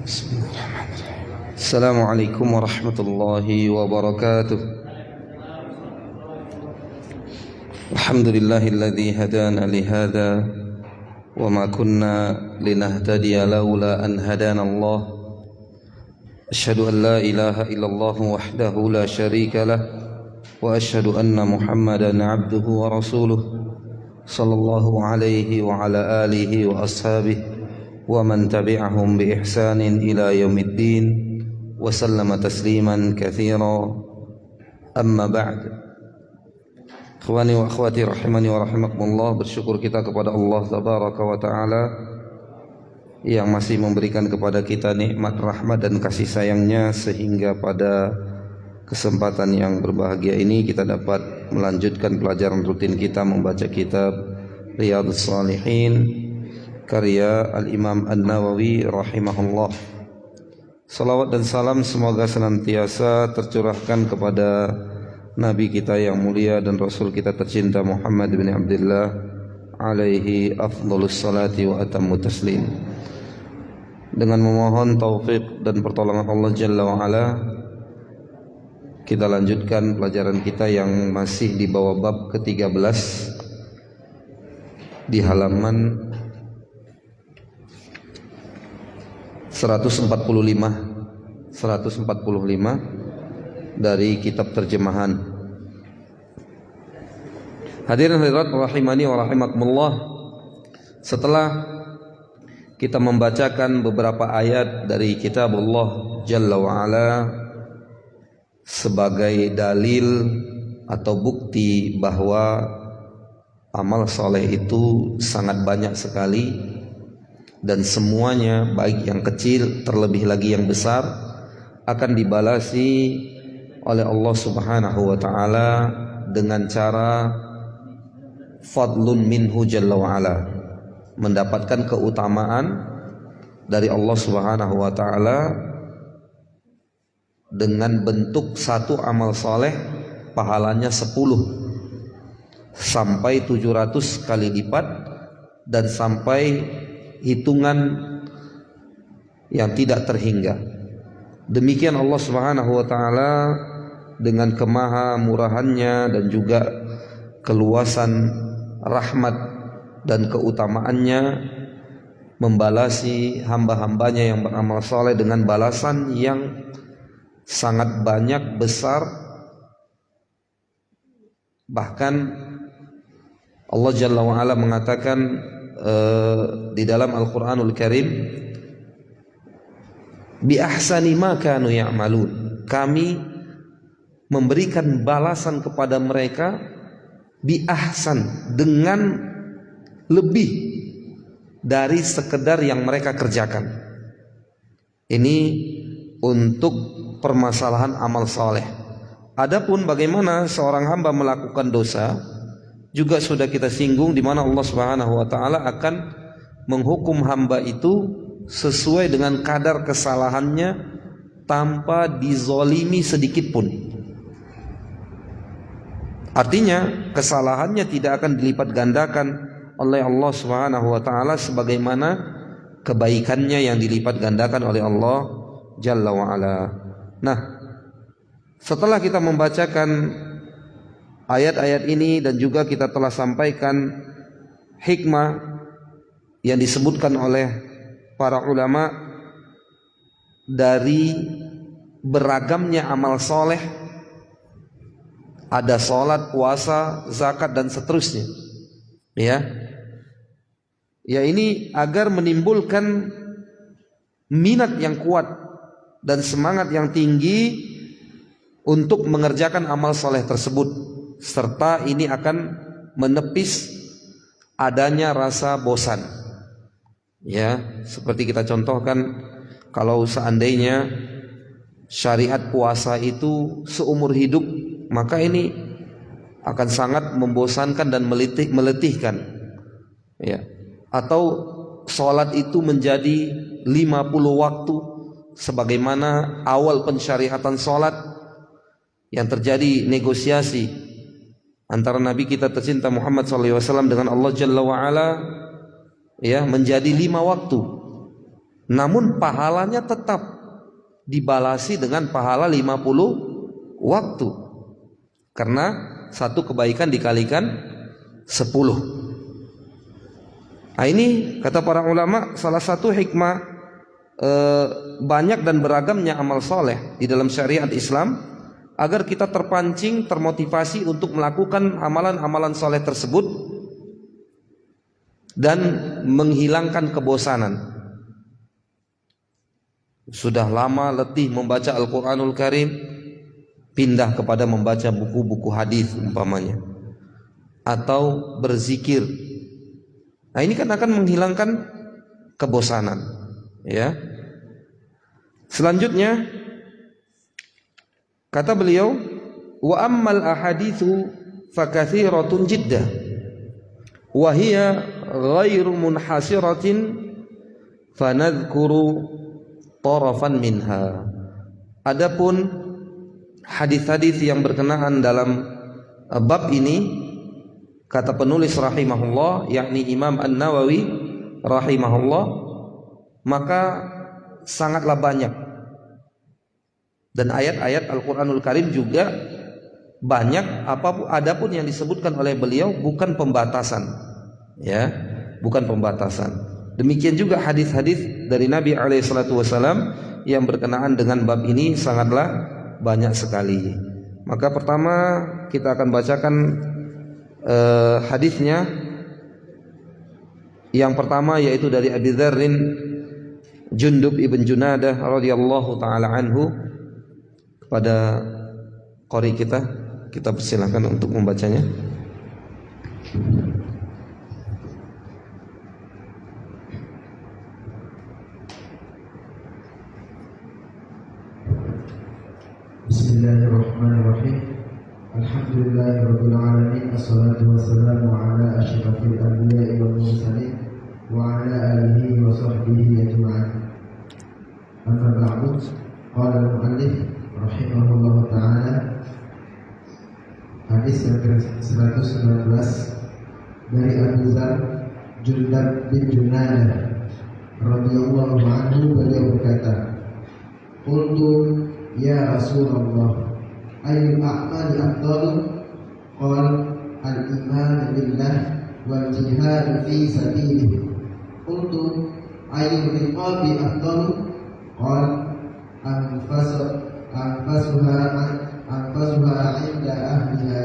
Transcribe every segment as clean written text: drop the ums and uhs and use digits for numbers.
Bismillahirrahmanirrahim. Assalamualaikum warahmatullahi wabarakatuh. Alhamdulillahilladzi hadana lihada wa ma kunna linahtadiya laula an hadana Allah. Asyhadu an la ilaha illallah wahdahu la syarika lah wa asyhadu anna Muhammadan abduhu wa rasuluh sallallahu alaihi wa ala alihi wa ashabihi wa man tabi'ahum bi ihsanin ila yaumiddin wa sallama tasliman katsira. Amma ba'd. Ikhwani wa akhwati rahimani wa rahimakumullah, bersyukur kita kepada Allah tabaraka wa taala yang masih memberikan kepada kita nikmat rahmat dan kasih sayangnya sehingga pada kesempatan yang berbahagia ini kita dapat melanjutkan pelajaran rutin kita membaca kitab Riyadhus Shalihin karya Al-Imam An-Nawawi rahimahullah. Salawat dan salam semoga senantiasa tercurahkan kepada Nabi kita yang mulia dan Rasul kita tercinta Muhammad bin Abdullah alaihi afdhalus salati wa atammu taslim. Dengan memohon taufik dan pertolongan Allah Jalla wa Ala, kita lanjutkan pelajaran kita yang masih di bawah bab ke-13 di halaman 145 dari kitab terjemahan. Hadirin hadirat rahimani wa rahimakumullah, setelah kita membacakan beberapa ayat dari kitab Allah Jalla wa Ala sebagai dalil atau bukti bahwa amal soleh itu sangat banyak sekali dan semuanya baik yang kecil terlebih lagi yang besar akan dibalasi oleh Allah Subhanahu wa taala dengan cara fadlun minhu jalla wa ala, mendapatkan keutamaan dari Allah Subhanahu wa taala dengan bentuk satu amal soleh pahalanya 10 sampai 700 kali lipat dan sampai hitungan yang tidak terhingga. Demikian Allah Subhanahu wa taala dengan kemahamurahannya dan juga keluasan rahmat dan keutamaannya membalasi hamba-hambanya yang beramal saleh dengan balasan yang sangat banyak, besar. Bahkan Allah Jalla wa Ala mengatakan di dalam Al-Quranul Karim, bi ahsani ma kanu ya'malun, kami memberikan balasan kepada mereka bi ahsan, dengan lebih dari sekedar yang mereka kerjakan. Ini untuk permasalahan amal saleh. Adapun bagaimana seorang hamba melakukan dosa juga sudah kita singgung, di mana Allah Subhanahu wa taala akan menghukum hamba itu sesuai dengan kadar kesalahannya tanpa dizolimi sedikit pun. Artinya kesalahannya tidak akan dilipat gandakan oleh Allah Subhanahu wa taala sebagaimana kebaikannya yang dilipat gandakan oleh Allah Jalla wa Ala. Nah, setelah kita membacakan ayat-ayat ini dan juga kita telah sampaikan hikmah yang disebutkan oleh para ulama dari beragamnya amal soleh, ada sholat, puasa, zakat dan seterusnya. Ya ini agar menimbulkan minat yang kuat dan semangat yang tinggi untuk mengerjakan amal soleh tersebut, serta ini akan menepis adanya rasa bosan. Ya, seperti kita contohkan, kalau seandainya syariat puasa itu seumur hidup, maka ini akan sangat membosankan dan meletihkan. Ya. Atau sholat itu menjadi 50 waktu sebagaimana awal pensyariatan sholat yang terjadi negosiasi antara Nabi kita tercinta Muhammad SAW dengan Allah Jalla wa'ala, ya, menjadi 5 waktu. namun pahalanya tetap dibalasi dengan pahala 50 waktu, karena satu kebaikan dikalikan 10. Nah, ini kata para ulama salah satu hikmah banyak dan beragamnya amal soleh di dalam syariat Islam, agar kita terpancing, termotivasi untuk melakukan amalan-amalan soleh tersebut dan menghilangkan kebosanan. Sudah lama letih membaca Al-Quranul Karim, pindah kepada membaca buku-buku hadis umpamanya, atau berzikir. Nah, ini kan akan menghilangkan kebosanan, ya. Selanjutnya kata beliau, wa ammal ahaditsu fakathiratun jiddah wa hiya ghairu munhasiratin fanadhkuru tarafan minha. Adapun hadis-hadis yang berkenaan dalam bab ini, kata penulis rahimahullah, yakni Imam An-Nawawi rahimahullah, maka sangatlah banyak. Dan ayat-ayat Al-Quranul Karim juga banyak. Adapun yang disebutkan oleh beliau bukan pembatasan, ya, bukan pembatasan. Demikian juga hadis-hadis dari Nabi SAW yang berkenaan dengan bab ini sangatlah banyak sekali. Maka pertama kita akan bacakan hadisnya. Yang pertama yaitu dari Abi Dzarrin Jundub ibn Junadah radhiyallahu taala anhu. Pada qari kita persilahkan untuk membacanya. Bismillahirrahmanirrahim. Alhamdulillahirabbil alamin, wassalatu wassalamu ala asyrafil anbiya'i wal mursalin wa ala alihi wa sahbihi ajma'in. Amma ba'du, qala al-muallif rahimahullah ta'ala, hadis yang ke-119 dari Abu Dzar Jundab bin Junadah radhiyallahu anhu, beliau berkata, qultu ya Rasulullah, ayyul a'mali afdalu? Qala al-iman billah wal jihad fi sabilihi. Qultu ayyul riqabi afdalu? Qala anfasuha inda ahliha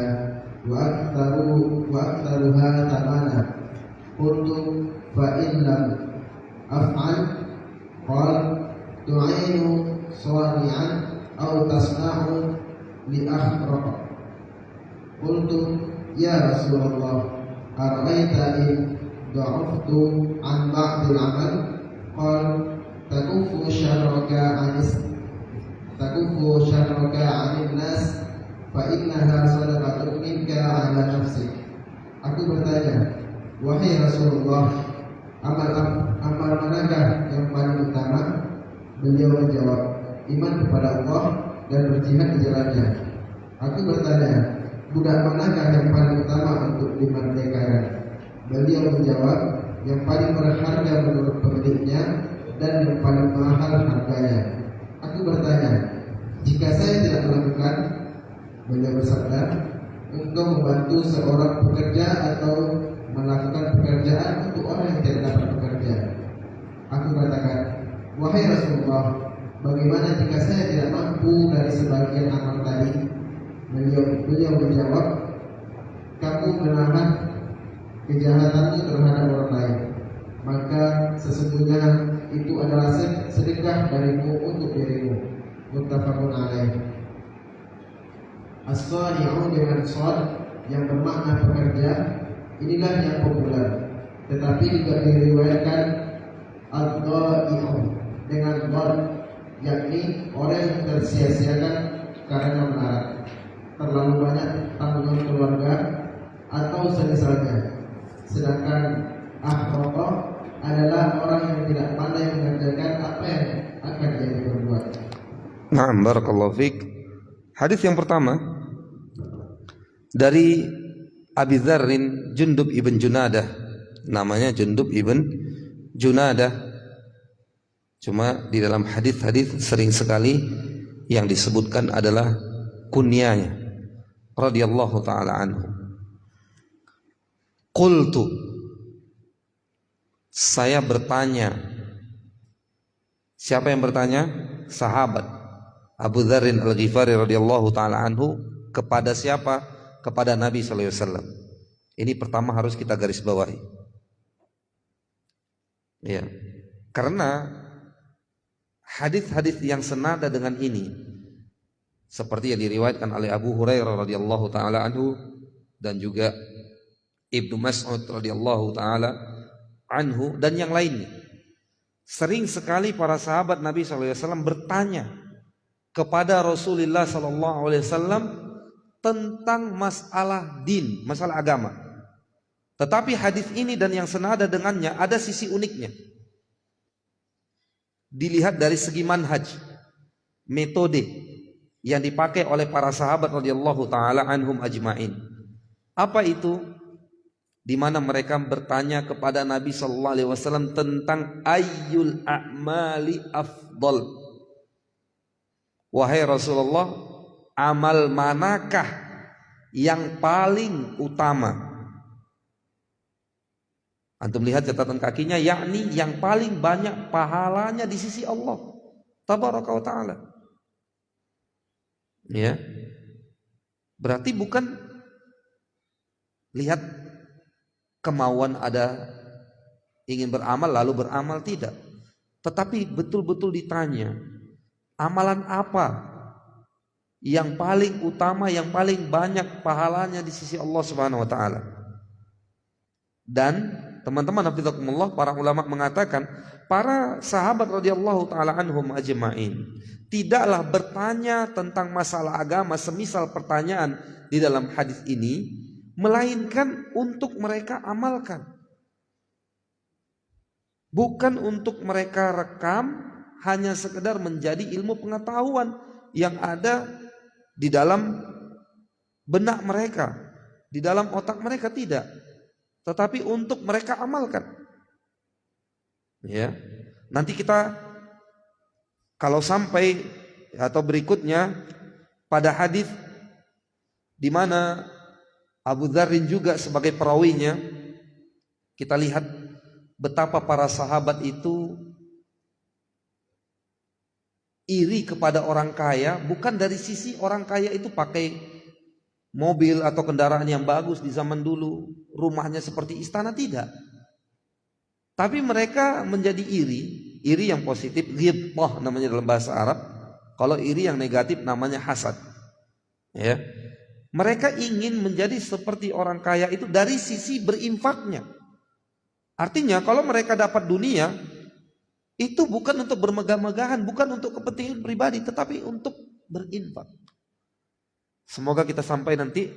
wa aktharuha tamana. Qultu fa in lam af'al? Qala tu'inu sawani'an aw tasna'u li akhraqa. Qultu ya Rasulullah, ara'aita in da'aftu an ba'dil amal? Qala takuffu syarraka 'anil nas fa innaha sadaqatun minka 'ala nafsik. Aku bertanya, wahai Rasulullah, amal manakah yang paling utama? Beliau menjawab, iman kepada Allah dan berjihad di jalannya. Aku bertanya, budak manakah yang paling utama untuk dimerdekakan? Beliau menjawab, yang paling berharga menurut pemiliknya dan yang paling mahal harganya. Aku bertanya, jika saya tidak melakukan? Beliau bersabda, engkau membantu seorang pekerja atau melakukan pekerjaan untuk orang yang tidak dapat bekerja. Aku katakan, wahai Rasulullah, bagaimana jika saya tidak mampu dari sebagian amal tadi? Beliau menjawab, kamu menahan kejahatanmu terhadap orang lain, maka sesungguhnya itu adalah sedekah darimu untuk dirimu. Muttafaqun alaih. As-shani'u dengan shad yang bermakna pekerja, inilah yang populer, tetapi juga diriwayatkan ad-dha'i'u dengan dhad, yakni orang yang tersia-siakan karena melarat, terlalu banyak tanggungan keluarga atau semisalnya. Sedangkan akhraqa adalah orang yang tidak pandai mengerjakan apa yang akan dia perbuat. Na'am, barakallahu fiik. Hadis yang pertama dari Abi Dzarrin Jundub ibn Junadah, namanya Jundub ibn Junadah Cuma di dalam hadis-hadis sering sekali yang disebutkan adalah kunyanya radhiyallahu taala anhu. Qultu, saya bertanya. Siapa yang bertanya? Sahabat Abu Dzarrin Al-Ghifari radhiyallahu taala anhu kepada siapa? Kepada Nabi sallallahu alaihi wasallam. Ini pertama harus kita garis bawahi. Ya. Karena hadis-hadis yang senada dengan ini seperti yang diriwayatkan oleh Abu Hurairah radhiyallahu taala anhu dan juga Ibnu Mas'ud radhiyallahu taala anhu dan yang lainnya. Sering sekali para sahabat Nabi SAW bertanya kepada Rasulullah SAW tentang masalah din, masalah agama. Tetapi hadis ini dan yang senada dengannya ada sisi uniknya. Dilihat dari segi manhaj, metode yang dipakai oleh para sahabat radhiyallahu taala anhum ajmain. Apa itu? Di mana mereka bertanya kepada Nabi sallallahu alaihi wasallam tentang ayyul a'mali afdal. Wahai Rasulullah, amal manakah yang paling utama? Antum lihat catatan kakinya, yakni yang paling banyak pahalanya di sisi Allah tabaraka wa taala. Ya. Berarti bukan lihat kemauan ada ingin beramal lalu beramal, tidak. Tetapi betul-betul ditanya, amalan apa yang paling utama, yang paling banyak pahalanya di sisi Allah Subhanahu wa taala. Dan teman-teman hafizakumullah, para ulama mengatakan para sahabat radhiyallahu taala anhum ajmain tidaklah bertanya tentang masalah agama semisal pertanyaan di dalam hadis ini, melainkan untuk mereka amalkan, bukan untuk mereka rekam hanya sekedar menjadi ilmu pengetahuan yang ada di dalam benak mereka, di dalam otak mereka, tidak, tetapi untuk mereka amalkan. Ya, nanti kita kalau sampai atau berikutnya pada hadis di mana Abu Dzarrin juga sebagai perawinya, kita lihat betapa para sahabat itu iri kepada orang kaya, bukan dari sisi orang kaya itu pakai mobil atau kendaraan yang bagus di zaman dulu, rumahnya seperti istana, tidak. Tapi mereka menjadi iri yang positif, ghibthah namanya dalam bahasa Arab. Kalau iri yang negatif namanya hasad. Ya. Mereka ingin menjadi seperti orang kaya itu dari sisi berinfaknya. Artinya kalau mereka dapat dunia, itu bukan untuk bermegah-megahan, bukan untuk kepentingan pribadi, tetapi untuk berinfak. Semoga kita sampai nanti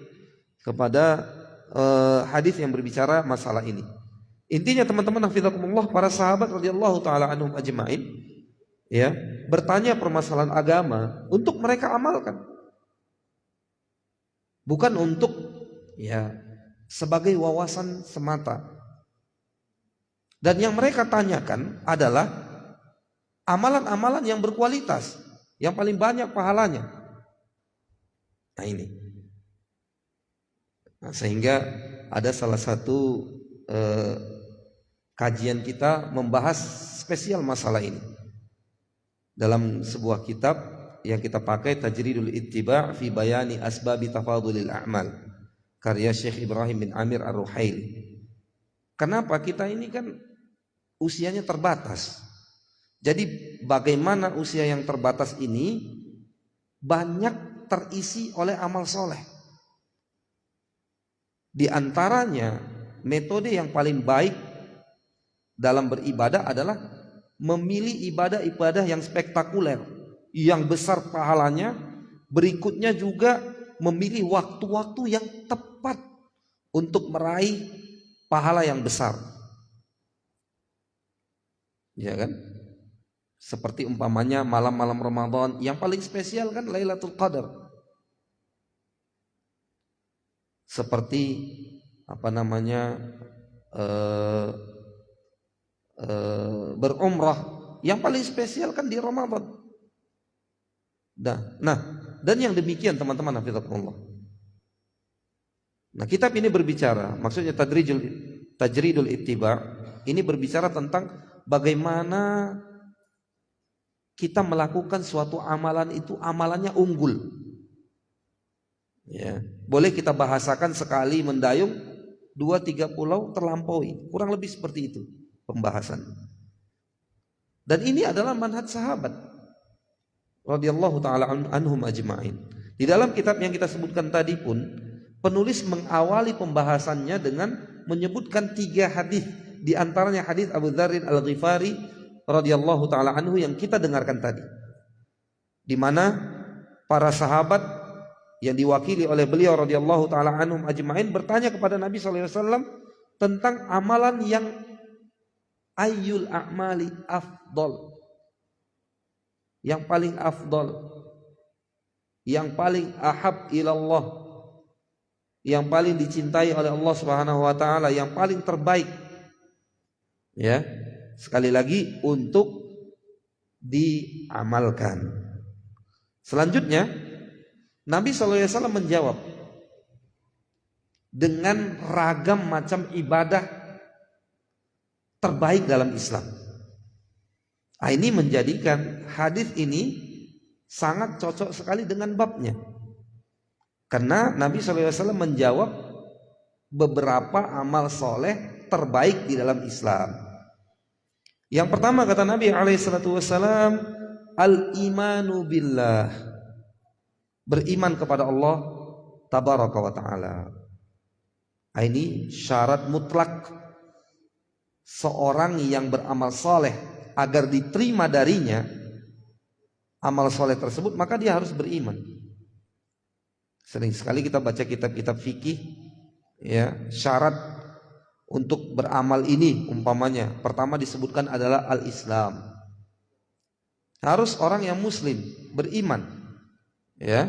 kepada hadis yang berbicara masalah ini. Intinya teman-teman hafizakumullah, para sahabat radhiyallahu taala anhum ajmain ya, bertanya permasalahan agama untuk mereka amalkan. Bukan untuk ya sebagai wawasan semata. Dan yang mereka tanyakan adalah amalan-amalan yang berkualitas, yang paling banyak pahalanya. Nah ini. Nah, sehingga ada salah satu kajian kita membahas spesial masalah ini dalam sebuah kitab yang kita pakai, Tajridul Ittiba' fi Bayani Asbabi Tafadulil A'mal, karya Syekh Ibrahim bin Amir Ar-Ruhaili. Kenapa? Kita ini kan usianya terbatas. Jadi bagaimana usia yang terbatas ini banyak terisi oleh amal soleh. Di antaranya metode yang paling baik dalam beribadah adalah memilih ibadah-ibadah yang spektakuler, yang besar pahalanya. Berikutnya juga memilih waktu-waktu yang tepat untuk meraih pahala yang besar. Ya kan? Seperti umpamanya malam-malam Ramadan, yang paling spesial kan Lailatul Qadar. Seperti berumrah Yang paling spesial kan di Ramadan. Nah, dan yang demikian teman-teman hafizakumullah. Nah, kitab ini berbicara, maksudnya Tajridul Ittiba, ini berbicara tentang bagaimana kita melakukan suatu amalan itu amalannya unggul. Ya, boleh kita bahasakan sekali mendayung 2-3 pulau terlampaui, kurang lebih seperti itu pembahasan. Dan ini adalah manhaj sahabat radhiyallahu taala anhum ajma'in. Di dalam kitab yang kita sebutkan tadi pun penulis mengawali pembahasannya dengan menyebutkan 3 hadis, di antaranya hadis Abu Dzar Al-Ghifari radhiyallahu taala anhu yang kita dengarkan tadi, di mana para sahabat yang diwakili oleh beliau radhiyallahu taala anhum ajma'in bertanya kepada Nabi sallallahu alaihi wasallam tentang amalan yang ayyul a'mali afdal, yang paling afdal, yang paling ahab ilallah, yang paling dicintai oleh Allah Subhanahu wa taala, yang paling terbaik. Ya, sekali lagi untuk diamalkan. Selanjutnya Nabi SAW menjawab dengan ragam macam ibadah terbaik dalam Islam. Nah, ini menjadikan hadis ini sangat cocok sekali dengan babnya. Karena Nabi SAW menjawab beberapa amal soleh terbaik di dalam Islam. Yang pertama kata Nabi SAW, al-imanu billah, beriman kepada Allah tabaraka wa ta'ala. Ini syarat mutlak seorang yang beramal soleh agar diterima darinya amal soleh tersebut, maka dia harus beriman. Sering sekali kita baca kitab-kitab fikih, ya, syarat untuk beramal ini umpamanya pertama disebutkan adalah al-Islam. Harus orang yang muslim, beriman. Ya.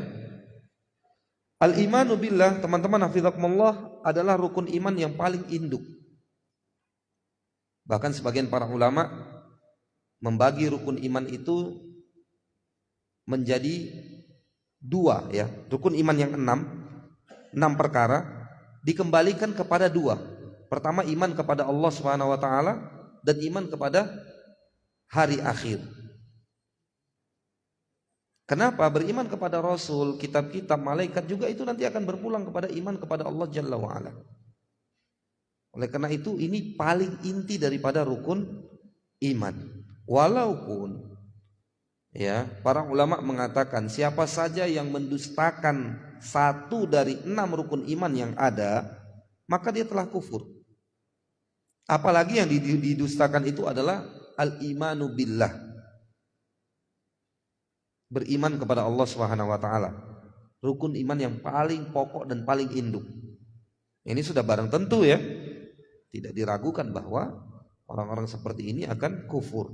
Al-imanu billah, teman-teman hafizakumullah, adalah rukun iman yang paling induk. Bahkan sebagian para ulama membagi rukun iman itu menjadi 2, ya. Rukun iman yang 6 perkara dikembalikan kepada 2. Pertama, iman kepada Allah Subhanahu wa taala, dan iman kepada hari akhir. Kenapa? Beriman kepada Rasul, kitab-kitab, malaikat juga itu nanti akan berpulang kepada iman kepada Allah Jalla wa'ala. Oleh karena itu ini paling inti daripada rukun iman. Walaupun, ya, para ulama mengatakan siapa saja yang mendustakan 1 dari 6 rukun iman yang ada, maka dia telah kufur. Apalagi yang didustakan itu adalah al-imanu billah, beriman kepada Allah Subhanahu wa taala. Rukun iman yang paling pokok dan paling induk. Ini sudah barang tentu, ya. Tidak diragukan bahwa orang-orang seperti ini akan kufur.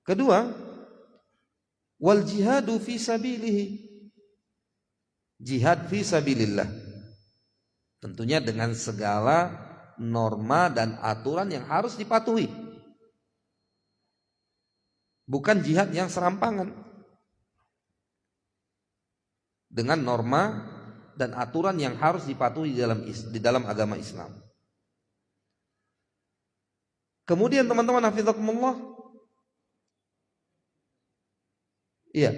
Kedua, wal jihadu fi sabilihi, jihad fi sabilillah. Tentunya dengan segala norma dan aturan yang harus dipatuhi. Bukan jihad yang serampangan. Dengan norma dan aturan yang harus dipatuhi di dalam agama Islam. Kemudian teman-teman hafizakumullah, iya,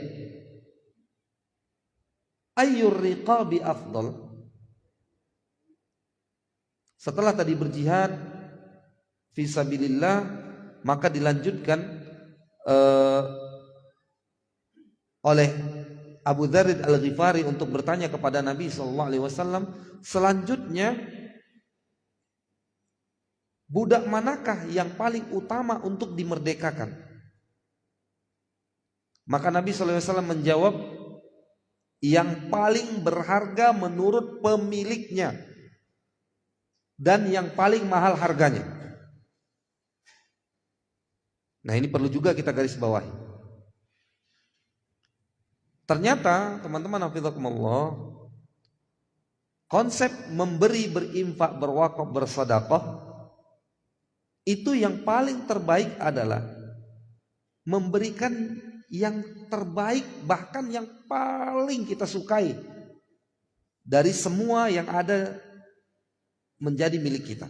ayyur riqabi afdal. Setelah tadi berjihad fisabilillah, maka dilanjutkan oleh Abu Dzar Al-Ghifari untuk bertanya kepada Nabi SAW, selanjutnya budak manakah yang paling utama untuk dimerdekakan? Maka Nabi SAW menjawab, yang paling berharga menurut pemiliknya dan yang paling mahal harganya. Nah, ini perlu juga kita garis bawahi. Ternyata teman-teman hafizakumullah, konsep memberi, berinfak, berwakaf, bersedekah, itu yang paling terbaik adalah memberikan yang terbaik, bahkan yang paling kita sukai dari semua yang ada menjadi milik kita.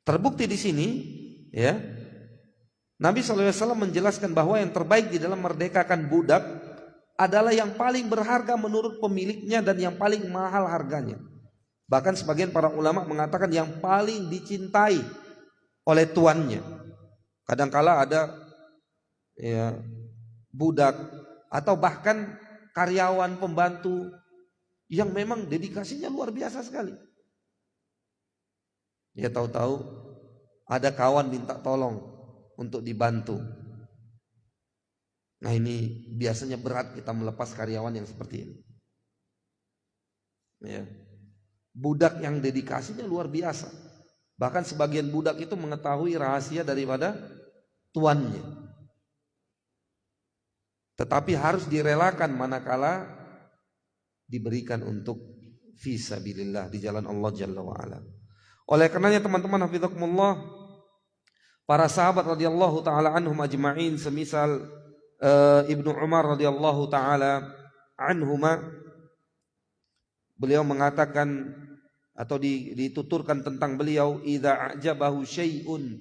Terbukti di sini, ya, Nabi SAW menjelaskan bahwa yang terbaik di dalam merdekakan budak adalah yang paling berharga menurut pemiliknya dan yang paling mahal harganya. Bahkan sebagian para ulama mengatakan yang paling dicintai oleh tuannya. Kadangkala ada ya, budak atau bahkan karyawan pembantu yang memang dedikasinya luar biasa sekali. Ya tahu-tahu ada kawan minta tolong untuk dibantu. Nah ini biasanya berat kita melepas karyawan yang seperti ini. Ya. Budak yang dedikasinya luar biasa. Bahkan sebagian budak itu mengetahui rahasia daripada tuannya. Tetapi harus direlakan manakala diberikan untuk fisabilillah di jalan Allah Jalla wa'ala. Oleh karenanya teman-teman hafizakumullah, para sahabat radhiyallahu taala anhum ajma'in semisal Ibnu Umar radhiyallahu taala anhuma, beliau mengatakan atau dituturkan tentang beliau, idza a'jabahu syai'un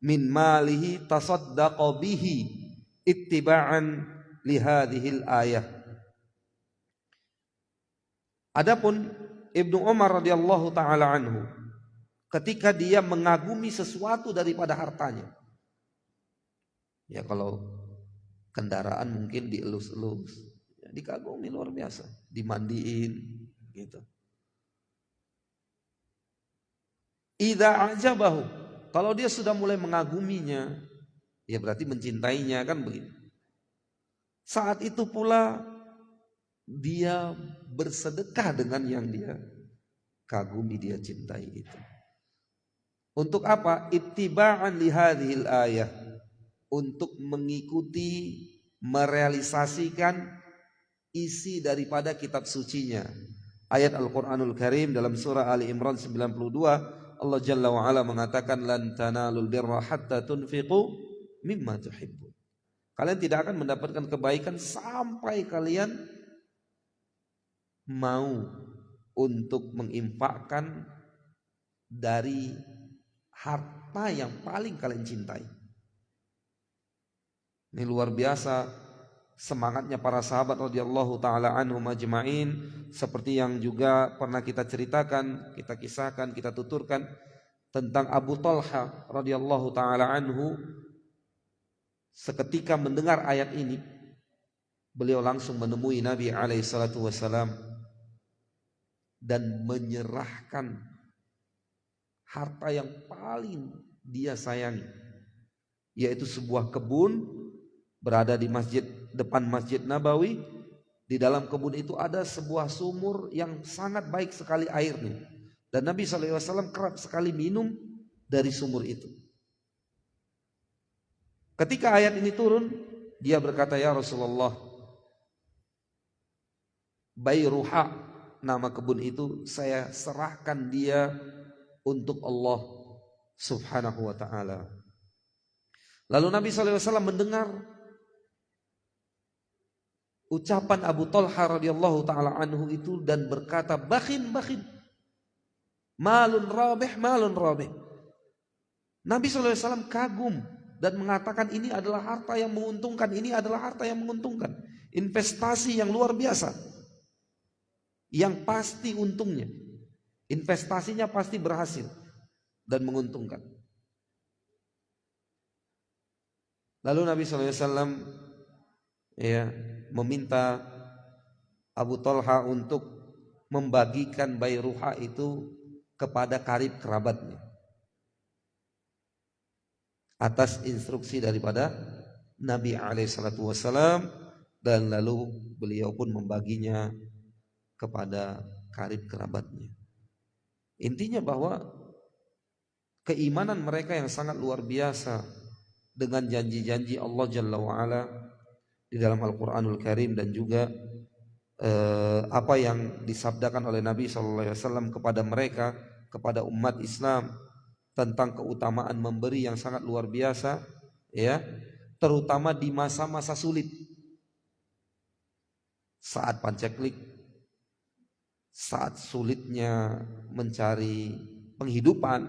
min malihi tasaddaqa bihi ittiba'an li hadhil ayah. Adapun Ibnu Umar radhiyallahu taala anhu, ketika dia mengagumi sesuatu daripada hartanya, ya kalau kendaraan mungkin dielus-elus, ya, dikagumi luar biasa, dimandiin gitu. Idza ajabahu, kalau dia sudah mulai mengaguminya, ya berarti mencintainya, kan begitu. Saat itu pula dia bersedekah dengan yang dia kagumi, dia cintai itu. Untuk apa? Ittiba'an li hadhil ayah, untuk mengikuti, merealisasikan isi daripada kitab sucinya. Ayat Al-Quranul Karim dalam surah Ali Imran 92, Allah Jalla wa'ala mengatakan, lan tanalul birra hatta tunfiqu mimma tuhibbun. Kalian tidak akan mendapatkan kebaikan sampai kalian mau untuk menginfakkan dari harta yang paling kalian cintai. Ini luar biasa semangatnya para sahabat radhiyallahu taala anhum ajma'in, seperti yang juga pernah kita ceritakan, kita kisahkan, kita tuturkan tentang Abu Talha radhiyallahu taala anhu. Seketika mendengar ayat ini, beliau langsung menemui Nabi alaihi salatu wasalam dan menyerahkan harta yang paling dia sayangi, yaitu sebuah kebun berada di depan Masjid Nabawi. Di dalam kebun itu ada sebuah sumur yang sangat baik sekali airnya, dan Nabi SAW kerap sekali minum dari sumur itu. Ketika ayat ini turun, dia berkata, ya Rasulullah, Bayruha, nama kebun itu, saya serahkan dia untuk Allah subhanahu wa ta'ala. Lalu Nabi SAW mendengar ucapan Abu Talha radhiyallahu ta'ala anhu itu dan berkata, bakhin, malun rabih. Nabi SAW kagum dan mengatakan, ini adalah harta yang menguntungkan, ini adalah harta yang menguntungkan, investasi yang luar biasa, yang pasti untungnya, investasinya pasti berhasil dan menguntungkan. Lalu Nabi SAW ya meminta Abu Talha untuk membagikan Bayruha itu kepada karib kerabatnya atas instruksi daripada Nabi SAW, dan lalu beliau pun membaginya kepada karib kerabatnya. Intinya bahwa keimanan mereka yang sangat luar biasa dengan janji-janji Allah Jalla wa'ala di dalam Al-Quranul Karim, dan juga apa yang disabdakan oleh Nabi SAW kepada mereka, kepada umat Islam, tentang keutamaan memberi yang sangat luar biasa. ya, terutama di masa-masa sulit. Saat pancaklik, saat sulitnya mencari penghidupan,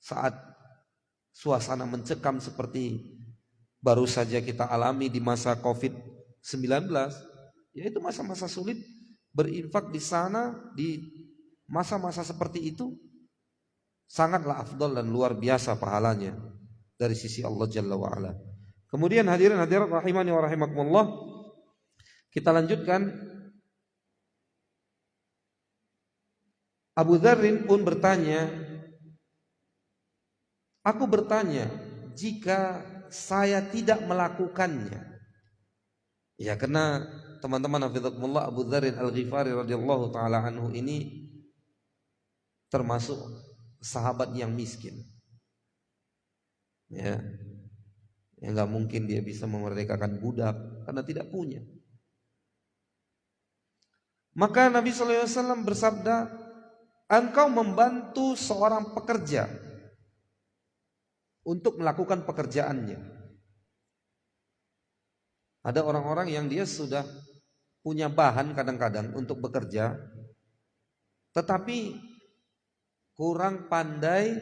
saat suasana mencekam seperti baru saja kita alami di masa COVID-19, yaitu masa-masa sulit, berinfak di sana di masa-masa seperti itu sangatlah afdal dan luar biasa pahalanya dari sisi Allah Jalla wa'ala. Kemudian hadirin hadirat rahimani wa rahimakumullah, kita lanjutkan. Abu Dzarrin pun bertanya, aku bertanya, jika saya tidak melakukannya. Ya, karena teman-teman hafizakumullah, Abu Dzarrin Al-Ghifari radhiyallahu taala anhu ini termasuk sahabat yang miskin. Ya, yang nggak mungkin dia bisa memerdekakan budak karena tidak punya. Maka Nabi sallallahu alaihi wasallam bersabda, engkau membantu seorang pekerja untuk melakukan pekerjaannya. Ada orang-orang yang dia sudah punya bahan kadang-kadang untuk bekerja, tetapi kurang pandai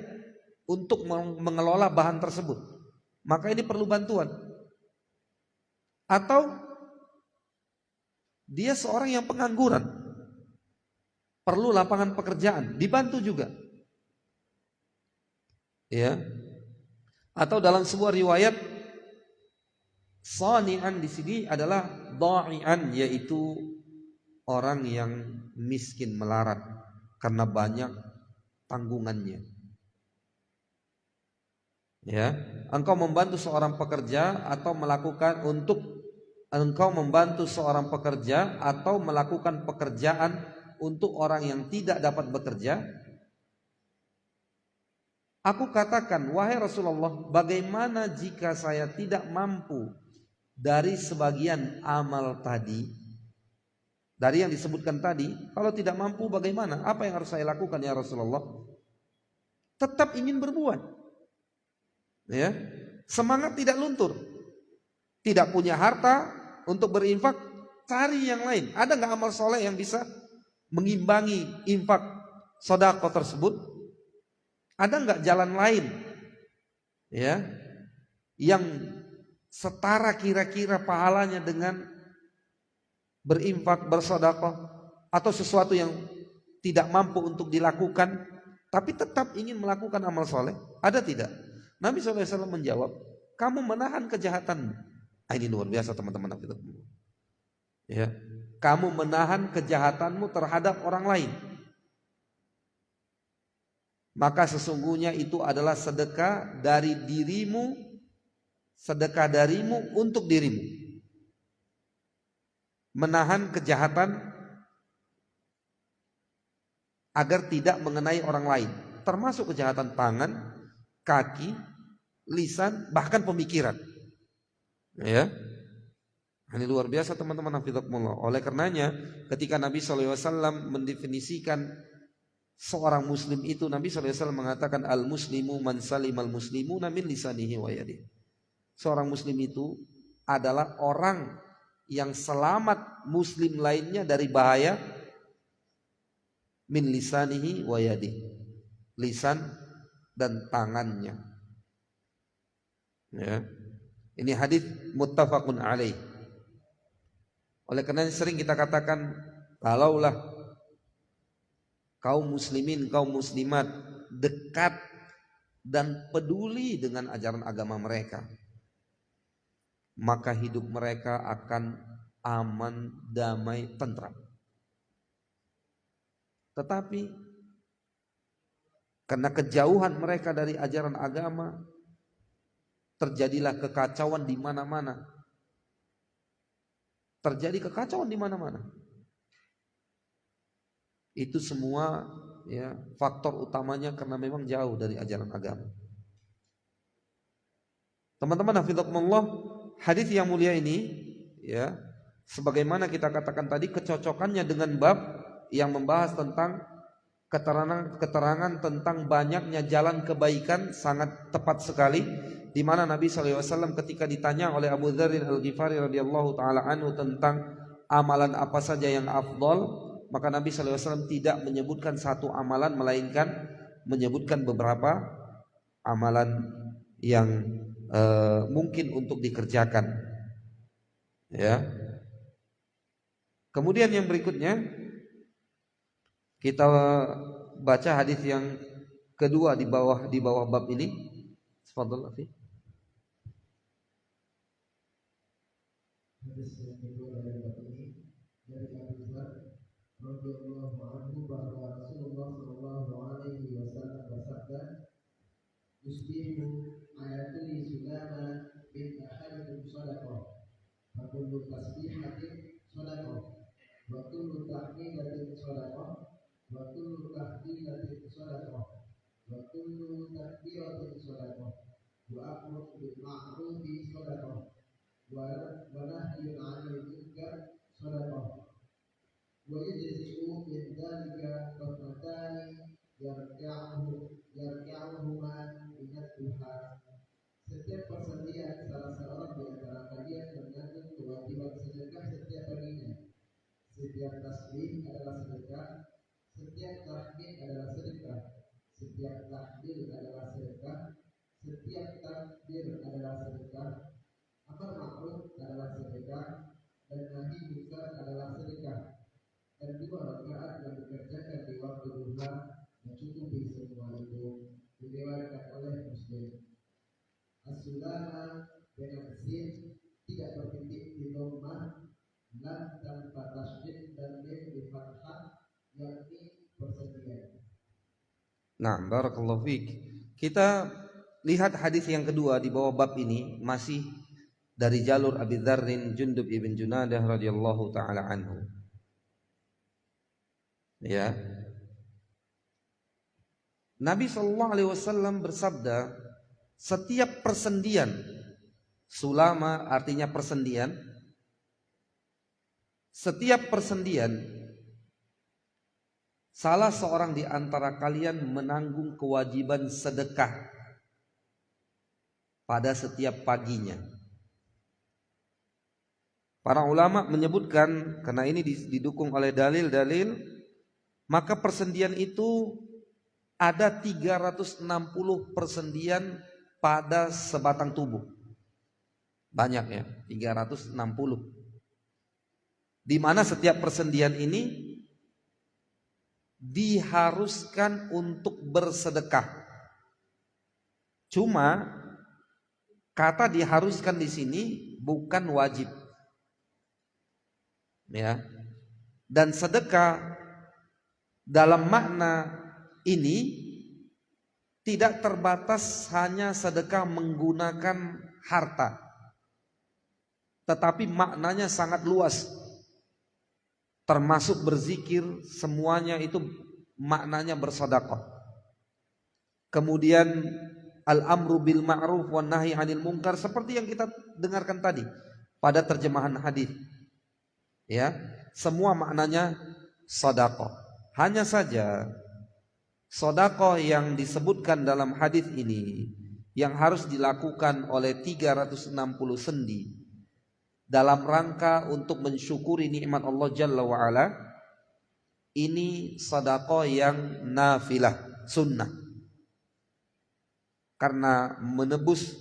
untuk mengelola bahan tersebut. Maka ini perlu bantuan. Atau dia seorang yang pengangguran, perlu lapangan pekerjaan, dibantu juga. Ya. Atau dalam sebuah riwayat, sani'an di sini adalah dha'i'an, yaitu orang yang miskin melarat karena banyak tanggungannya. Ya, engkau membantu seorang pekerja atau melakukan pekerjaan untuk orang yang tidak dapat bekerja. Aku katakan, wahai Rasulullah, bagaimana jika saya tidak mampu dari sebagian amal tadi, dari yang disebutkan tadi? Kalau tidak mampu bagaimana? Apa yang harus saya lakukan ya Rasulullah? Tetap ingin berbuat, ya, semangat tidak luntur. Tidak punya harta untuk berinfak, cari yang lain. Ada nggak amal soleh yang bisa mengimbangi infak sedekah tersebut? Ada nggak jalan lain, ya, yang setara kira-kira pahalanya dengan berinfak, bersedekah, atau sesuatu yang tidak mampu untuk dilakukan tapi tetap ingin melakukan amal soleh? Ada tidak? Nabi SAW menjawab, kamu menahan kejahatanmu. Ini luar biasa teman-teman. Ya, kamu menahan kejahatanmu terhadap orang lain, maka sesungguhnya itu adalah sedekah dari dirimu, sedekah darimu untuk dirimu. Menahan kejahatan agar tidak mengenai orang lain, termasuk kejahatan tangan, kaki, lisan, bahkan pemikiran. Ya, ini luar biasa teman-teman hafizakumullah. Oleh karenanya ketika Nabi SAW mendefinisikan seorang muslim itu, Nabi SAW mengatakan, al-muslimu man salimal muslimuna min lisanihi wa yadihi. Seorang muslim itu adalah orang yang selamat muslim lainnya dari bahaya min lisanihi wa yadihi, lisan dan tangannya. Ya. Ini hadis muttafaqun alaih. Oleh karena sering kita katakan, kalaulah kaum muslimin, kaum muslimat dekat dan peduli dengan ajaran agama mereka, maka hidup mereka akan aman, damai, tentram. Tetapi karena kejauhan mereka dari ajaran agama, terjadilah kekacauan di mana-mana. Terjadi kekacauan di mana-mana. Itu semua, ya, faktor utamanya karena memang jauh dari ajaran agama. Teman-teman hafizakumullah, hadis yang mulia ini, ya, sebagaimana kita katakan tadi, kecocokannya dengan bab yang membahas tentang keterangan tentang banyaknya jalan kebaikan sangat tepat sekali. di mana Nabi SAW ketika ditanya oleh Abu Dzar Al-Ghifari radhiyallahu taala anhu tentang amalan apa saja yang afdol, maka Nabi SAW tidak menyebutkan satu amalan melainkan menyebutkan beberapa amalan yang mungkin untuk dikerjakan. Ya. Kemudian yang berikutnya kita baca hadis yang kedua di bawah bab ini. Tafadhal Afi. Hadis yang kedua dari bab ini dari Abu Dzar radhiyallahu anhu bahwa Rasulullah sallallahu alaihi wasallam bersabda, "Yusbihu ala kulli sulama min ahadikum shadaqah, wa kullu tasbihatin shadaqah, wa kullu tahmidatin shadaqah, wa kullu tahdilatin shadaqah, wa kullu takbiratin shadaqah, wa amru bil ma'rufi shadaqah, wa nahyun 'anil munkar shadaqah, wa yajzi'u min dzalika rahmatani yarka'uhuma minat Tuhan." Setiap persendian salah seorang di antara kalian mengandung kewajiban sedekah setiap paginya. Setiap tasbih adalah sedekah, setiap tahmid adalah sedekah, setiap tahlil adalah sedekah, setiap takbir adalah sedekah, amar ma'ruf adalah sedekah, dan nahi munkar adalah sedekah. Dan 2 rakaat yang dikerjakan di waktu duha mencukupi semua itu. Diriwayatkan oleh Muslim. As-sulama dengan sin tidak bertitik di dhammah, lam tanpa tasydid dan mim di fathah, yakni persendian. Nah, barakallahu fiik. Kita lihat hadis yang kedua di bawah bab ini, masih dari jalur Abi Dzarrin Jundub ibn Junadah radhiyallahu taala anhu. Ya. Nabi sallallahu alaihi wasallam bersabda, setiap persendian, sulama artinya persendian, setiap persendian salah seorang di antara kalian menanggung kewajiban sedekah pada setiap paginya. Para ulama menyebutkan, karena ini didukung oleh dalil-dalil, maka persendian itu ada 360 persendian pada sebatang tubuh. Banyak ya, 360. Di mana setiap persendian ini diharuskan untuk bersedekah. Cuma kata diharuskan di sini bukan wajib. Ya. Dan sedekah dalam makna ini tidak terbatas hanya sedekah menggunakan harta, tetapi maknanya sangat luas. Termasuk berzikir, semuanya itu maknanya bersedekah. Kemudian al-amru bil ma'ruf wan nahyi 'anil munkar, seperti yang kita dengarkan tadi pada terjemahan hadis. Ya, semua maknanya sedekah. Hanya saja sedekah yang disebutkan dalam hadis ini yang harus dilakukan oleh 360 sendi dalam rangka untuk mensyukuri nikmat Allah Jalla wa Ala, ini sedekah yang nafilah, sunnah. Karena menebus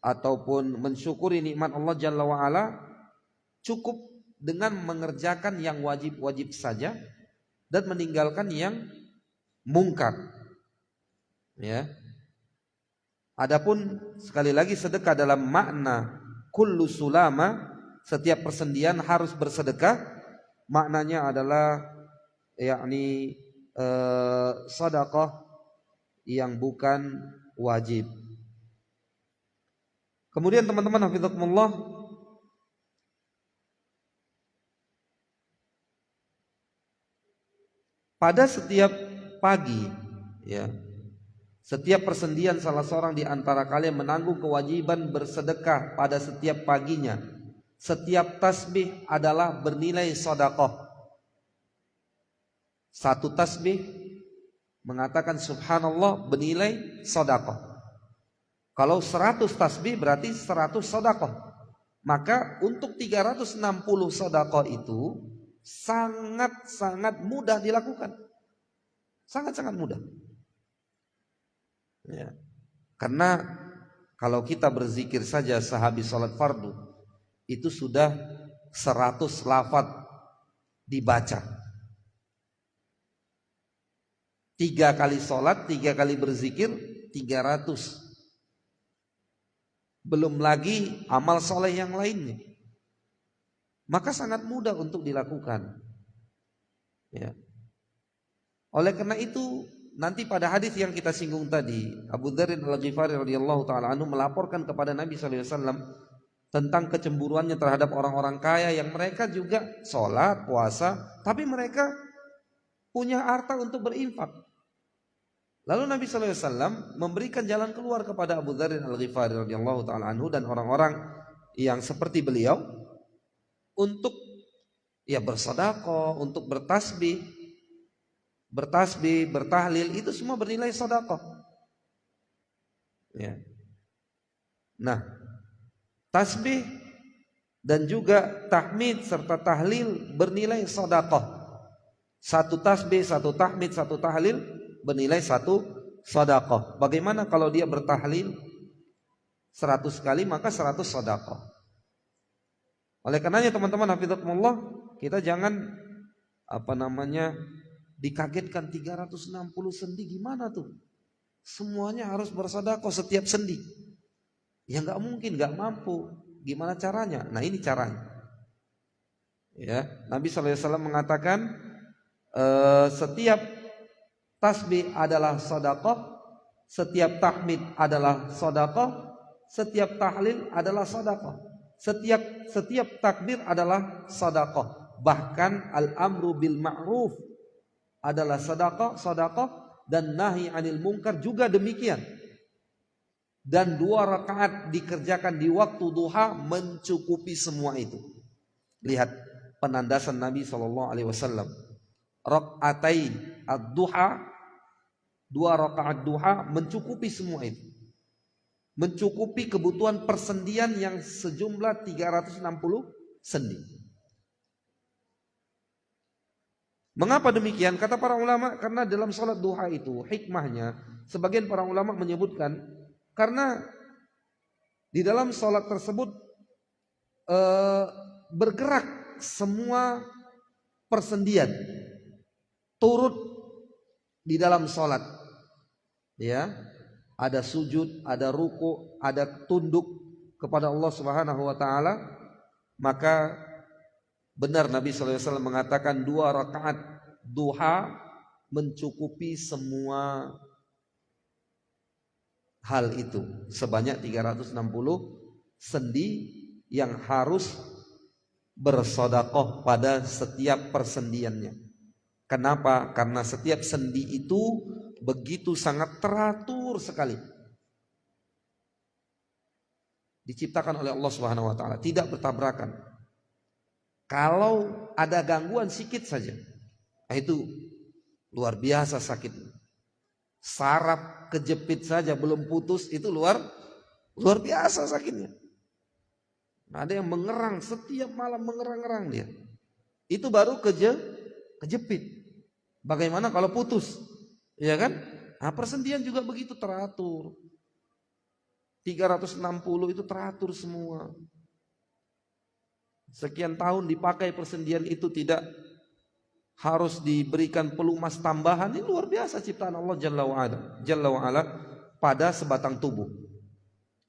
ataupun mensyukuri nikmat Allah Jalla wa Ala cukup dengan mengerjakan yang wajib-wajib saja dan meninggalkan yang mungkar. Ya. Adapun sekali lagi sedekah dalam makna kullu sulama, setiap persendian harus bersedekah, maknanya adalah yakni sedekah yang bukan wajib. Kemudian teman-teman hafizakumullah, pada setiap pagi, ya, setiap persendian salah seorang di antara kalian menanggung kewajiban bersedekah pada setiap paginya. Setiap tasbih adalah bernilai sedekah. Satu tasbih mengatakan subhanallah bernilai sedekah. Kalau 100 tasbih berarti 100 sedekah. Maka untuk 360 sedekah itu sangat-sangat mudah dilakukan. Sangat-sangat mudah. Ya. Karena kalau kita berzikir saja sehabis sholat fardu, itu sudah 100 lafaz dibaca. 3 kali sholat, 3 kali berzikir, 300. Belum lagi amal soleh yang lainnya. Maka sangat mudah untuk dilakukan. Ya. Oleh karena itu, nanti pada hadis yang kita singgung tadi, Abu Dzar Al-Ghifari radhiyallahu taala anhu melaporkan kepada Nabi sallallahu alaihi wasallam tentang kecemburuannya terhadap orang-orang kaya yang mereka juga sholat, puasa, tapi mereka punya harta untuk berinfak. Lalu Nabi sallallahu alaihi wasallam memberikan jalan keluar kepada Abu Dzar Al-Ghifari radhiyallahu taala anhu dan orang-orang yang seperti beliau untuk bersedekah, untuk bertasbih, bertahlil, itu semua bernilai sedekah. Ya. Nah, tasbih dan juga tahmid serta tahlil bernilai sedekah. Satu tasbih, satu tahmid, satu tahlil bernilai 1 sedekah. Bagaimana kalau dia bertahlil 100 kali, maka 100 sedekah. Oleh karenanya teman-teman hafizakumullah, kita jangan dikagetkan 360 sendi gimana tuh? Semuanya harus bersedekah setiap sendi. Ya nggak mungkin, nggak mampu. Gimana caranya? Nah, ini caranya. Ya, Nabi sallallahu alaihi wasallam mengatakan setiap tasbih adalah sedekah, setiap tahmid adalah sedekah, setiap tahlil adalah sedekah, setiap takbir adalah sedekah. Bahkan al-amru bil ma'ruf adalah sedekah, dan nahi anil munkar juga demikian. Dan 2 rakaat dikerjakan di waktu duha mencukupi semua itu. Lihat penandasan Nabi SAW. Rakaatai ad-duha, 2 rakaat duha mencukupi semua itu. Mencukupi kebutuhan persendian yang sejumlah 360 sendi. Mengapa demikian? Kata para ulama, karena dalam sholat duha itu hikmahnya, sebagian para ulama menyebutkan, karena di dalam sholat tersebut bergerak semua persendian, turut di dalam sholat. Ya, ada sujud, ada ruku, ada tunduk kepada Allah Subhanahu wa taala. Maka benar Nabi sallallahu alaihi wasallam mengatakan 2 rakaat duha mencukupi semua hal itu, sebanyak 360 sendi yang harus bersedekah pada setiap persendiannya. Kenapa? Karena setiap sendi itu begitu sangat teratur sekali. Diciptakan oleh Allah Subhanahu wa taala, tidak bertabrakan. Kalau ada gangguan sedikit saja, itu luar biasa sakit. Saraf kejepit saja belum putus, itu luar biasa sakitnya. Ada yang mengerang, setiap malam mengerang-ngerang dia. Itu baru kejepit. Bagaimana kalau putus? Ya kan? Nah, persendian juga begitu teratur. 360 itu teratur semua. Sekian tahun dipakai persendian itu, tidak harus diberikan pelumas tambahan. Ini luar biasa ciptaan Allah Jalla wa'ala pada sebatang tubuh.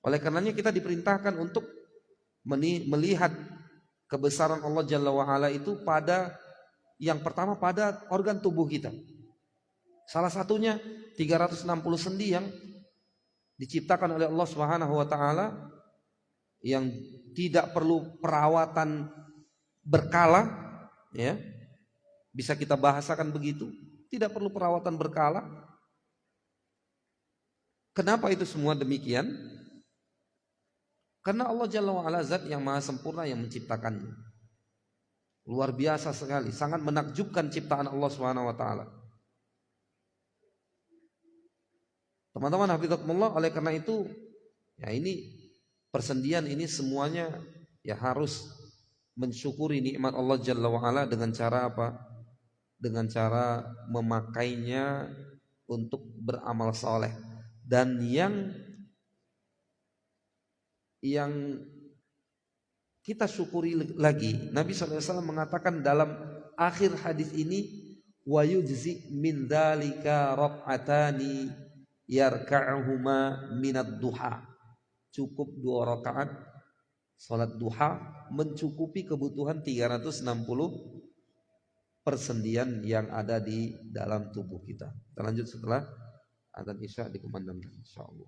Oleh karenanya kita diperintahkan untuk melihat kebesaran Allah Jalla wa'ala itu pada yang pertama pada organ tubuh kita. Salah satunya 360 sendi yang diciptakan oleh Allah Subhanahu wa taala, yang tidak perlu perawatan berkala, ya. Bisa kita bahasakan begitu, tidak perlu perawatan berkala. Kenapa itu semua demikian? Karena Allah Jalla wa'ala zat yang maha sempurna yang menciptakannya. Luar biasa sekali, sangat menakjubkan ciptaan Allah Subhanahu wa taala. Teman-teman hafizakumullah, oleh karena itu Ya ini persendian ini semuanya ya harus mensyukuri nikmat Allah Jalla wa'ala dengan cara apa? Dengan cara memakainya untuk beramal soleh. Dan yang kita syukuri lagi, Nabi SAW mengatakan dalam akhir hadis ini, wa yujzi min dzalika rak'atani yarka'uhuma minad duha. Cukup 2 rakaat salat duha mencukupi kebutuhan 360 persendian yang ada di dalam tubuh kita. Kita lanjut setelah adzan Isya dikumandangkan insyaallah.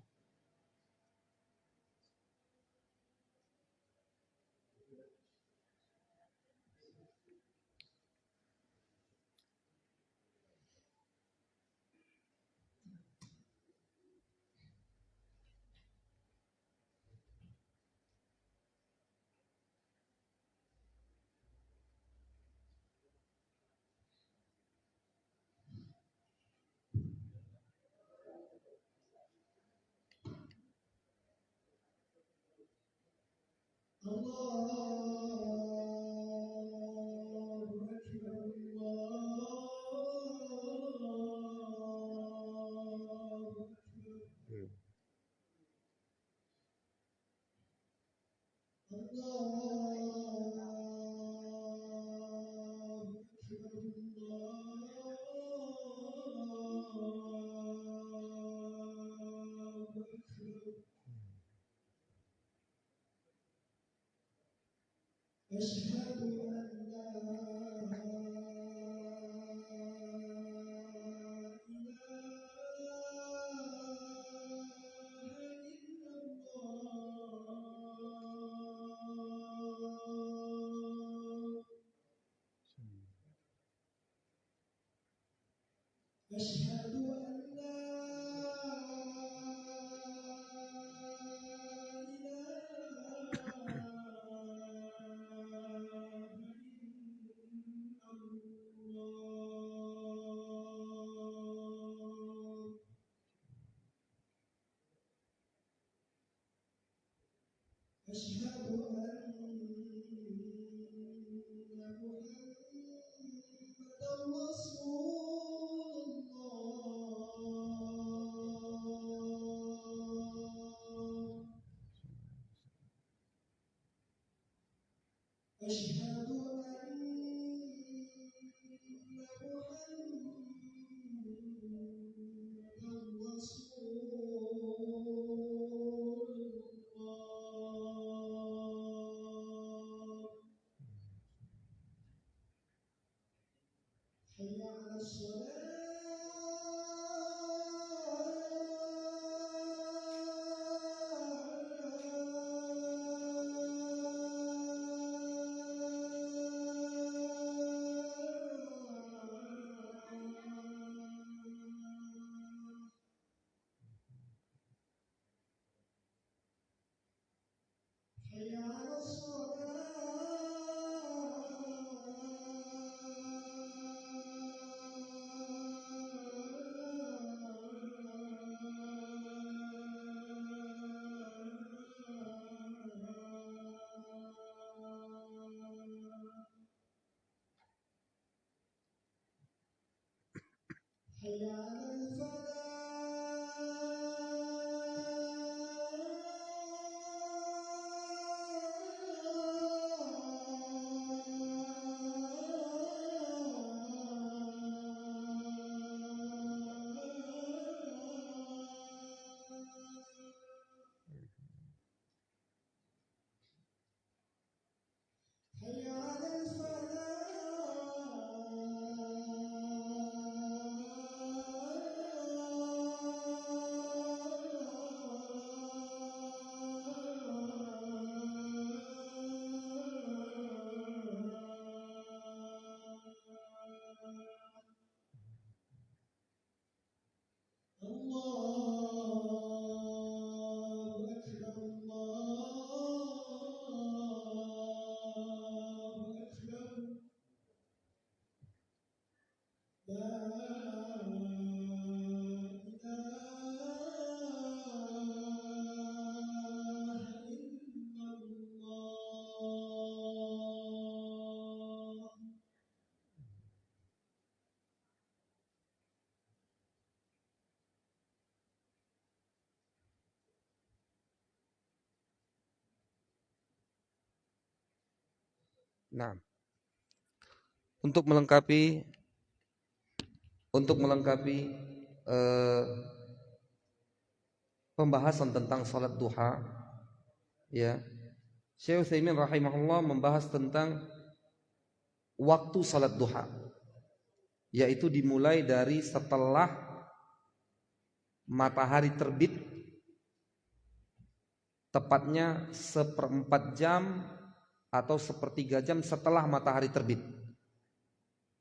Nah, untuk melengkapi pembahasan tentang salat duha, ya, Syekh Utsaimin rahimahullah membahas tentang waktu salat duha, yaitu dimulai dari setelah matahari terbit, tepatnya 1/4 jam atau 1/3 jam setelah matahari terbit.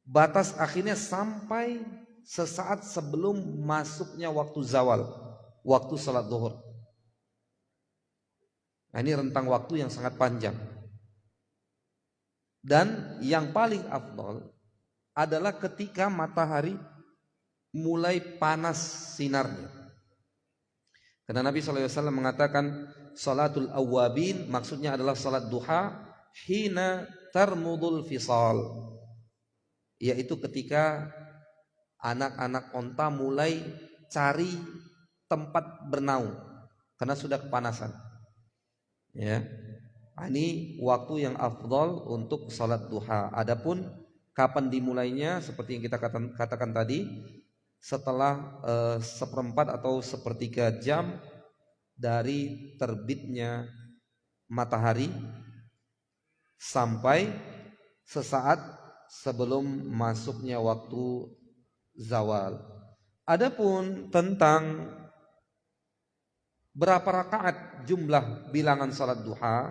Batas akhirnya sampai sesaat sebelum masuknya waktu zawal, waktu salat zuhur. Nah, ini rentang waktu yang sangat panjang. Dan yang paling afdal adalah ketika matahari mulai panas sinarnya. Karena Nabi SAW mengatakan salatul awwabin, maksudnya adalah salat duha hina tarmudul fisal, yaitu ketika anak-anak onta mulai cari tempat bernaung karena sudah kepanasan. Ya, ini waktu yang afdal untuk salat duha. Adapun kapan dimulainya, seperti yang kita katakan tadi, setelah 1/4 atau 1/3 jam dari terbitnya matahari sampai sesaat sebelum masuknya waktu zawal. Adapun tentang berapa rakaat jumlah bilangan salat duha,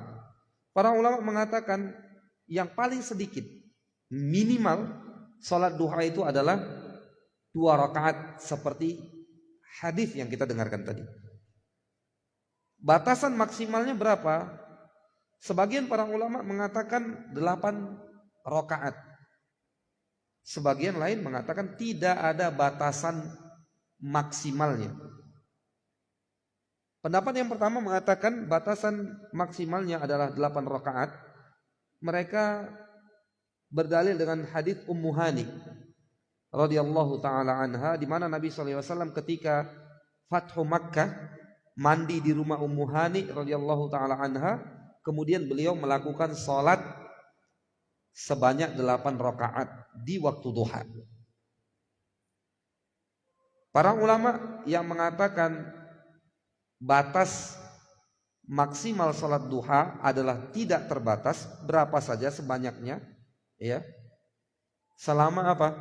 para ulama mengatakan yang paling sedikit, minimal salat duha itu adalah 2 rakaat seperti hadis yang kita dengarkan tadi. Batasan maksimalnya berapa? Sebagian para ulama mengatakan 8 rakaat. Sebagian lain mengatakan tidak ada batasan maksimalnya. Pendapat yang pertama mengatakan batasan maksimalnya adalah 8 rakaat. Mereka berdalil dengan hadis Ummu Hani radhiyallahu taala anha, di mana Nabi SAW ketika Fathu Makkah mandi di rumah Ummu Hani radhiyallahu taala anha, kemudian beliau melakukan salat sebanyak 8 rakaat di waktu duha. Para ulama yang mengatakan batas maksimal salat duha adalah tidak terbatas, berapa saja sebanyaknya, ya. Selama apa?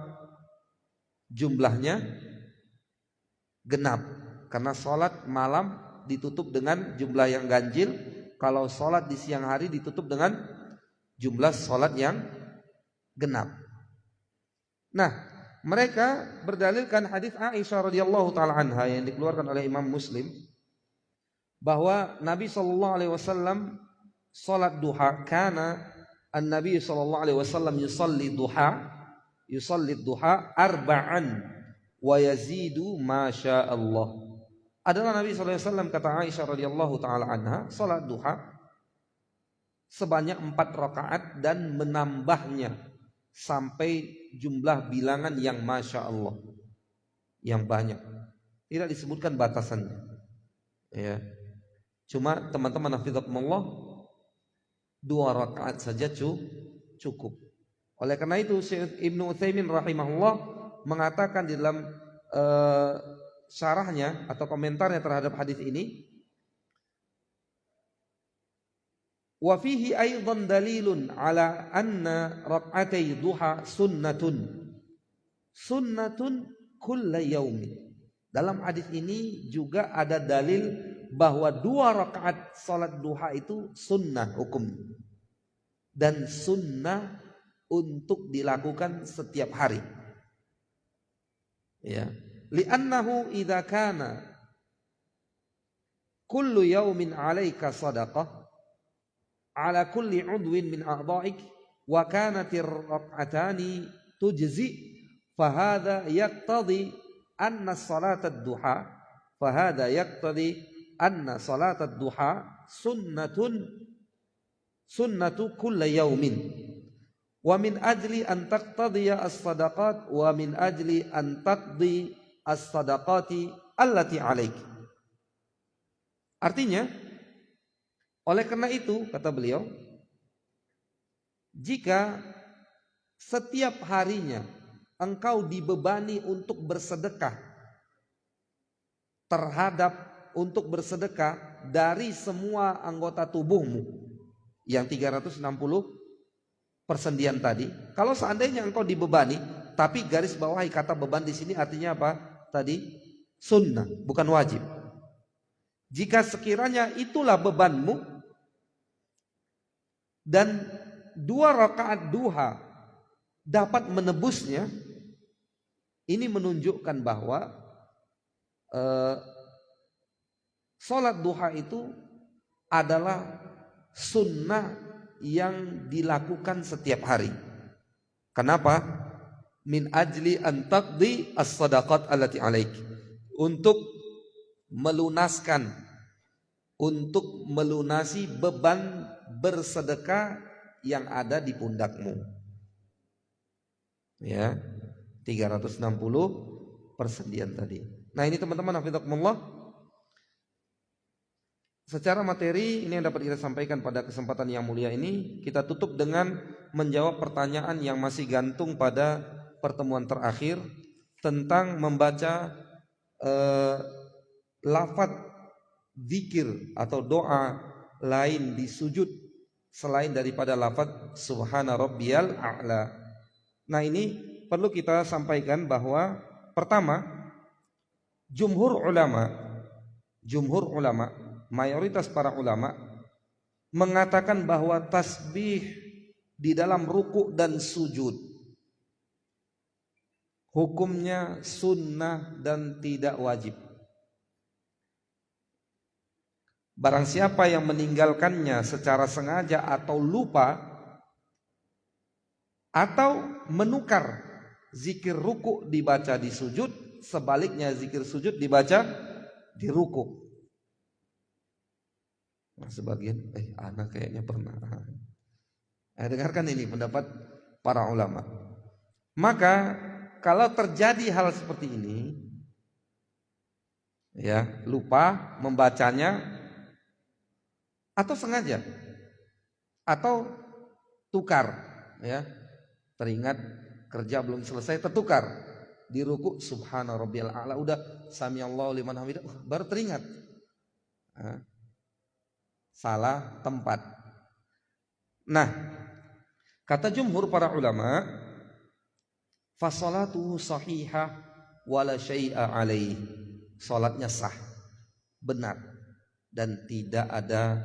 Jumlahnya genap. Karena salat malam ditutup dengan jumlah yang ganjil, kalau salat di siang hari ditutup dengan jumlah salat yang genap. Nah, mereka berdalilkan hadis Aisyah radhiyallahu taala anha yang dikeluarkan oleh Imam Muslim, bahwa Nabi SAW salat duha, karena an-Nabi SAW yusalli duha arba'an wa yazidu ma syaa Allah. Adalah Nabi SAW, kata Aisyah radhiyallahu taala anha, salat duha sebanyak 4 rakaat dan menambahnya sampai jumlah bilangan yang masya Allah, yang banyak. Tidak disebutkan batasannya, ya. Cuma teman-teman hafizakumullah, 2 rakaat saja cukup. Oleh karena itu Syekh Ibnu Utsaimin rahimahullah mengatakan di dalam syarahnya atau komentarnya terhadap hadis ini, wa fihi aidan dalilun ala anna rak'atay duha sunnatun kulla yaumin. Dalam hadis ini juga ada dalil bahwa 2 rakaat salat duha itu sunnah hukum dan sunnah untuk dilakukan setiap hari, ya. Li'annahu idza kana kullu yaumin 'alaika shadaqah ala kulli 'udwin min a'dha'ik wa kanatir rak'atani tujzi fahadha yaqtadi anna salat ad-duha anna salat ad-duha sunnatu kulli yaumin wa min ajli an taqtadiya as-sadaqat wa min ajli an taqdi as-sadaqati allati 'alaik. Artinya, oleh karena itu kata beliau, jika setiap harinya engkau dibebani untuk bersedekah untuk bersedekah dari semua anggota tubuhmu yang 360 persendian tadi. Kalau seandainya engkau dibebani, tapi garis bawahi kata beban di sini artinya apa? Tadi sunnah, bukan wajib. Jika sekiranya itulah bebanmu dan 2 rakaat duha dapat menebusnya, ini menunjukkan bahwa sholat duha itu adalah sunnah yang dilakukan setiap hari. Kenapa? Min ajli an taqdi as-sadaqat allati alaik, untuk melunasi beban bersedekah yang ada di pundakmu. Ya, 360 persendian tadi. Nah, ini teman-teman hafizakumullah, secara materi ini yang dapat kita sampaikan pada kesempatan yang mulia ini. Kita tutup dengan menjawab pertanyaan yang masih gantung pada pertemuan terakhir tentang membaca lafaz zikir atau doa lain di sujud selain daripada lafaz subhana rabbiyal a'la. Nah, ini perlu kita sampaikan bahwa pertama, jumhur ulama, mayoritas para ulama mengatakan bahwa tasbih di dalam ruku dan sujud hukumnya sunnah dan tidak wajib. Barang siapa yang meninggalkannya secara sengaja atau lupa, atau menukar zikir ruku dibaca di sujud, sebaliknya zikir sujud dibaca di ruku. Nah, sebagian anak kayaknya pernah. Dengarkan ini pendapat para ulama. Maka kalau terjadi hal seperti ini, ya, lupa membacanya atau sengaja atau tukar, ya, teringat kerja belum selesai tertukar di ruku subhana rabbiyal a'la, udah samiallahu liman hamidah, baru teringat salah tempat. Nah, kata jumhur para ulama, fasolatu sahihah wala syai'a alaih, salatnya sah, benar, dan tidak ada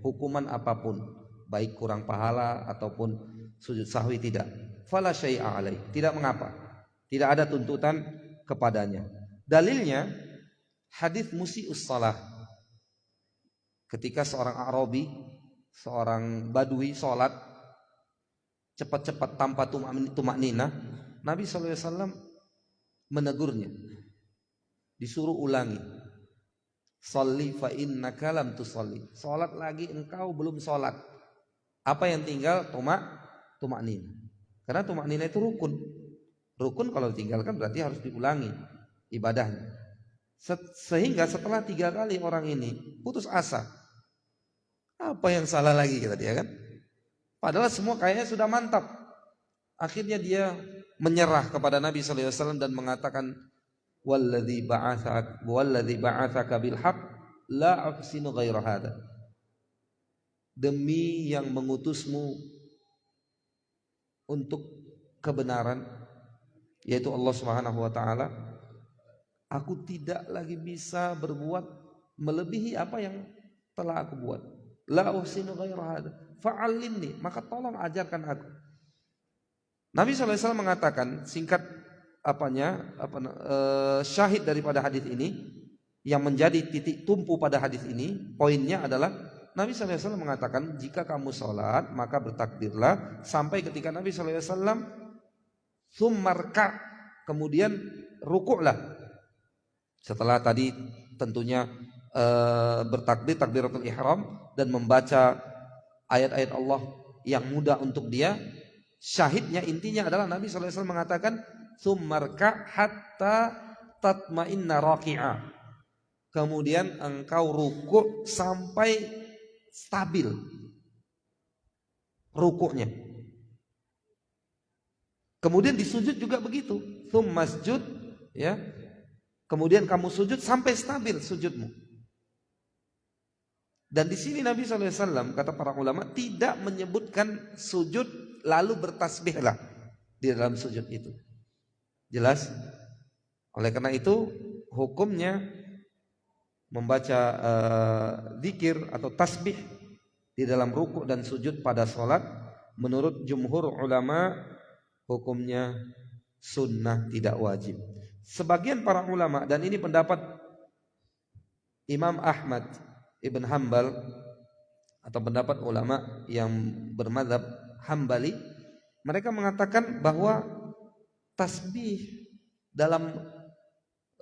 hukuman apapun, baik kurang pahala ataupun sujud sahwi, tidak. Fala syai'a alaih, tidak mengapa, tidak ada tuntutan kepadanya. Dalilnya hadis musi'us shalah, ketika seorang Arabi, seorang Badui sholat cepat-cepat tanpa tumak-ninah, Nabi SAW menegurnya, disuruh ulangi, sholli fa innaka lam tusolli, sholat lagi engkau belum sholat. Apa yang tinggal? Tumak-ninah. Karena tumak-ninah itu rukun kalau ditinggalkan berarti harus diulangi ibadahnya. Sehingga setelah 3 kali orang ini putus asa, apa yang salah lagi, kata dia kan? Padahal semua kayaknya sudah mantap. Akhirnya dia menyerah kepada Nabi SAW dan mengatakan, walladzi ba'atsaka bil haqq la ahsinu ghaira hada, demi yang mengutusmu untuk kebenaran, yaitu Allah Subhanahu wa taala, aku tidak lagi bisa berbuat melebihi apa yang telah aku buat. La uhsinu ghaira hada fa'allimni, maka tolong ajarkan aku. Nabi SAW mengatakan, singkat syahid daripada hadis ini, yang menjadi titik tumpu pada hadis ini, poinnya adalah Nabi SAW mengatakan, jika kamu sholat maka bertakbirlah, sampai ketika Nabi SAW summarka, kemudian rukuklah. Setelah tadi tentunya bertakbir, takbiratul ihram, dan membaca ayat-ayat Allah yang mudah untuk dia. Syahidnya, intinya adalah Nabi SAW mengatakan, summarka hatta tatma'inna raki'a, kemudian engkau rukuk sampai stabil rukuknya. Kemudian di sujud juga begitu. Tsummasjud, ya. Kemudian kamu sujud sampai stabil sujudmu. Dan di sini Nabi SAW kata para ulama tidak menyebutkan sujud lalu bertasbihlah di dalam sujud itu. Jelas? Oleh karena itu hukumnya membaca zikir atau tasbih di dalam rukuk dan sujud pada sholat menurut jumhur ulama hukumnya sunnah, tidak wajib. Sebagian para ulama, dan ini pendapat Imam Ahmad Ibn Hanbal atau pendapat ulama yang bermadzhab Hambali, mereka mengatakan bahwa tasbih dalam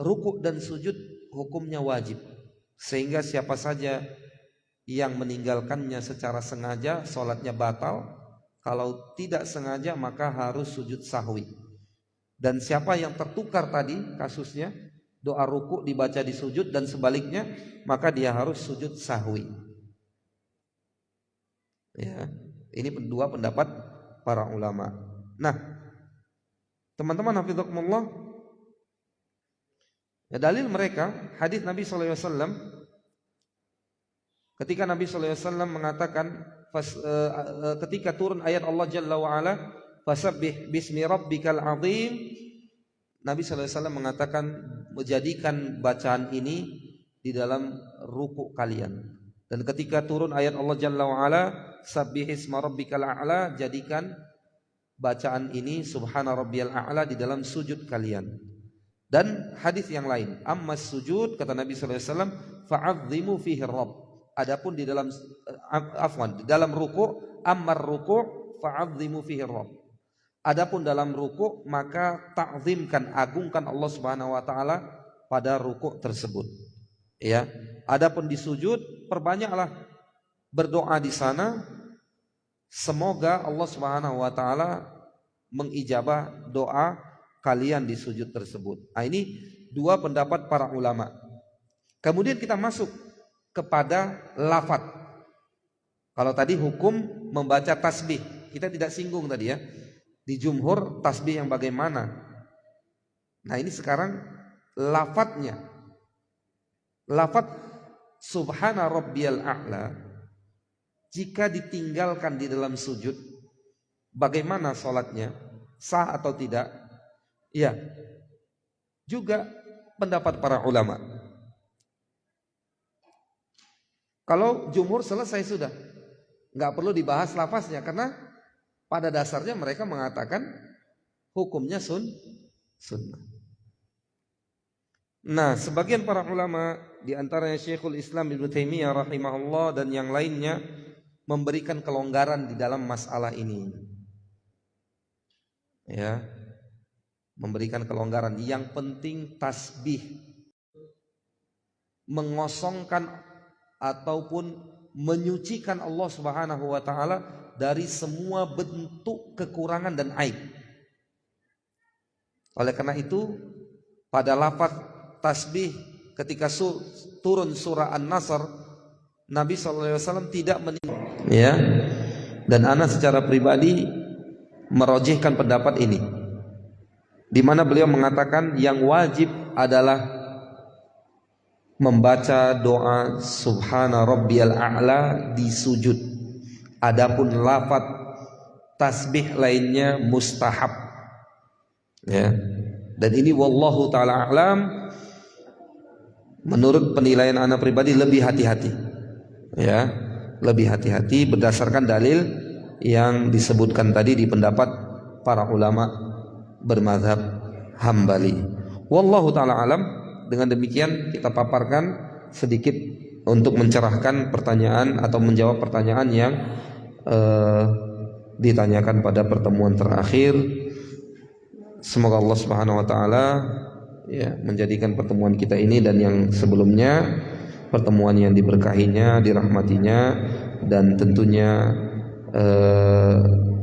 rukuk dan sujud hukumnya wajib, sehingga siapa saja yang meninggalkannya secara sengaja sholatnya batal. Kalau tidak sengaja maka harus sujud sahwi. Dan siapa yang tertukar tadi kasusnya, doa ruku dibaca di sujud dan sebaliknya, maka dia harus sujud sahwi. Ya, ini dua pendapat para ulama. Nah, teman-teman hafizakumullah, ya, dalil mereka hadis Nabi SAW ketika Nabi SAW mengatakan ketika turun ayat Allah Jalla wa'ala, fasabbih bismi rabbikal azim, Nabi SAW mengatakan menjadikan bacaan ini di dalam rukuk kalian. Dan ketika turun ayat Allah Jalla wa'ala, sabbih isma rabbikal a'la, jadikan bacaan ini subhana rabbiyal a'la di dalam sujud kalian. Dan hadis yang lain, ammas sujud, kata Nabi SAW, fa'azzimu fihi rabb. Adapun di dalam di dalam ruku', ammar ruku' fa'azzimu fihi rabb. Adapun dalam ruku' maka ta'zimkan, agungkan Allah Subhanahu wa taala pada ruku' tersebut. Ya. Adapun di sujud, perbanyaklah berdoa di sana, semoga Allah Subhanahu wa taala mengijabah doa kalian di sujud tersebut. Nah, ini dua pendapat para ulama. Kemudian kita masuk kepada lafaz. Kalau tadi hukum membaca tasbih, kita tidak singgung tadi ya. Di jumhur tasbih yang bagaimana? Nah, ini sekarang lafadznya. Lafaz subhana rabbiyal a'la jika ditinggalkan di dalam sujud, bagaimana sholatnya? Sah atau tidak? Ya, juga pendapat para ulama. Kalau jumhur selesai sudah, nggak perlu dibahas lafaznya, karena pada dasarnya mereka mengatakan hukumnya sunnah. Nah, sebagian para ulama di antaranya Syekhul Islam Ibnu Taimiyah rahimahullah dan yang lainnya memberikan kelonggaran di dalam masalah ini. Ya, memberikan kelonggaran. Yang penting tasbih mengosongkan ataupun menyucikan Allah Subhanahu wa taala dari semua bentuk kekurangan dan aib. Oleh karena itu, pada lafaz tasbih ketika turun surah An-Nasr, Nabi SAW tidak ya. Dan ana secara pribadi merojihkan pendapat ini, di mana beliau mengatakan yang wajib adalah membaca doa subhana rabbiyal a'la di sujud. Adapun lafaz tasbih lainnya mustahab. Ya. Dan ini wallahu taala a'lam, menurut penilaian ana pribadi lebih hati-hati. Ya, lebih hati-hati berdasarkan dalil yang disebutkan tadi di pendapat para ulama bermadzhab Hambali. Wallahu taala a'lam. Dengan demikian kita paparkan sedikit untuk mencerahkan pertanyaan atau menjawab pertanyaan yang ditanyakan pada pertemuan terakhir. Semoga Allah Subhanahu wa taala ya menjadikan pertemuan kita ini dan yang sebelumnya pertemuan yang diberkahinya, dirahmatinya, dan tentunya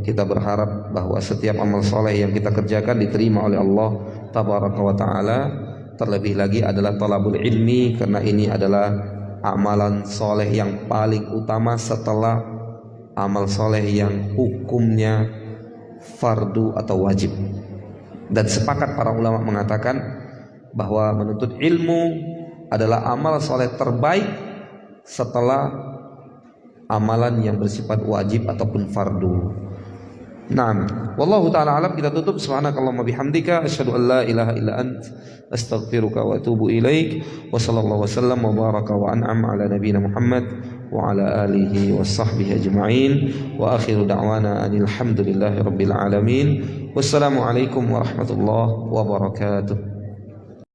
kita berharap bahwa setiap amal soleh yang kita kerjakan diterima oleh Allah Tabaraka wa taala. Terlebih lagi adalah talabul ilmi, karena ini adalah amalan soleh yang paling utama setelah amal soleh yang hukumnya fardu atau wajib. Dan sepakat para ulama mengatakan bahwa menuntut ilmu adalah amal soleh terbaik setelah amalan yang bersifat wajib ataupun fardu. Naam, wallahu taala alam. Kita tutup. Subhanakallahumma bihamdika asyhadu an la ilaha illa ant astaghfiruka wa atubu ilaik. Wa sallallahu wasallam wa baraka wa an'am ala nabiyyina Muhammad wa ala alihi wa sahbihi ajma'in. Wa akhiru da'wana anil hamdulillahi rabbil alamin. Wassalamu alaikum warahmatullahi wabarakatuh.